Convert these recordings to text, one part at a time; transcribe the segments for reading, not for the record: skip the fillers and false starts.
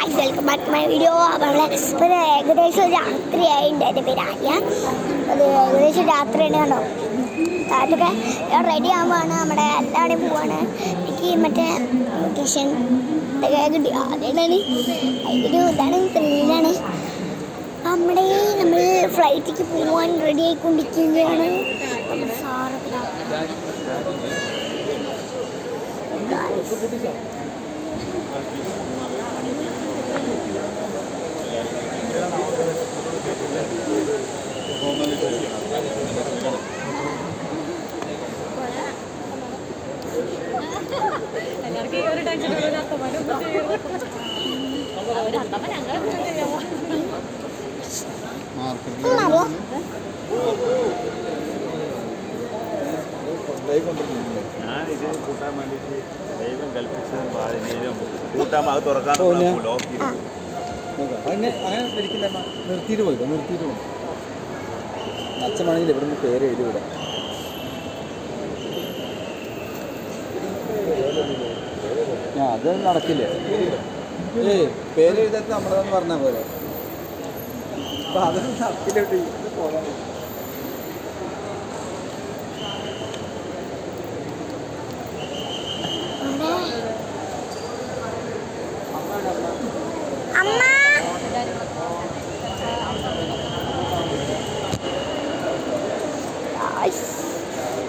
Guys welcome back to my video. അപ്പോൾ ഏകദേശം രാത്രിയായിട്ടുണ്ട്. എൻ്റെ പേര് ആര്യ. അത് ഏകദേശം രാത്രിയാണ്. കണ്ടോ താഴത്തൊക്കെ റെഡി ആകുമ്പോഴാണ് നമ്മുടെ എല്ലാവരുടെയും പോവാണ്. എനിക്ക് മറ്റേ ലൊക്കേഷൻ കിട്ടി. അതാണ് അതിൻ്റെ ഇതാണ് ത്രില്ലാണ്. നമ്മൾ ഫ്ലൈറ്റിലേക്ക് പോകാൻ റെഡി ആയിക്കൊണ്ടിരിക്കുകയാണ്. നമ്മുടെ സാറൊക്കെ ഞാനിത് കൂട്ടാൻ വേണ്ടിയിട്ട് ദൈവം കൽപ്പിച്ചതും കൂട്ടാൻ അത് തുറക്കാൻ അങ്ങനെ ഒരിക്കലും നിർത്തിയിട്ട് പോയില്ല. അച്ഛനാണെങ്കിൽ ഇവിടുന്ന് പേര് എഴുതി വിടാം. അത് നടക്കില്ലേ? പേര് എഴുതാത്ത നമ്മളതെന്ന് പറഞ്ഞാൽ പോലെ. അപ്പൊ അതൊന്നും നടക്കില്ല. പോകാൻ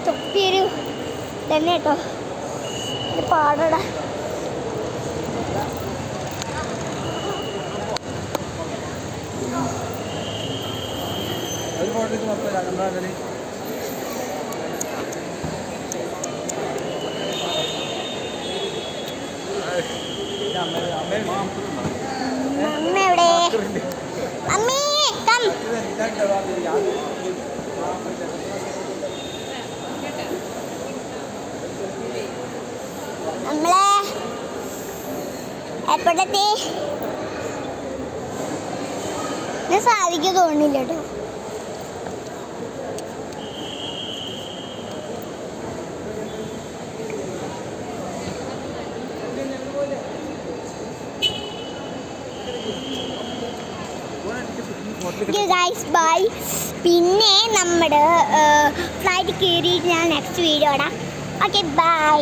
തൊപ്പിയൊരു തന്നെ കേട്ടോ പാടടാ. ഒരു ഫോട്ടോയ്ക്ക് മൊത്തം രണ്ടാകല് അമ്മ എവിടെ? അമ്മേ കം. നമ്മളെ എപ്പോഴത്തെ സാധിക്കും തോന്നില്ല കേട്ടോ. Guys bye. പിന്നെ നമ്മുടെ ഫ്ലൈറ്റ് കയറിയിട്ട് ഞാൻ നെക്സ്റ്റ് വീഡിയോ ഇടാം. Okay bye.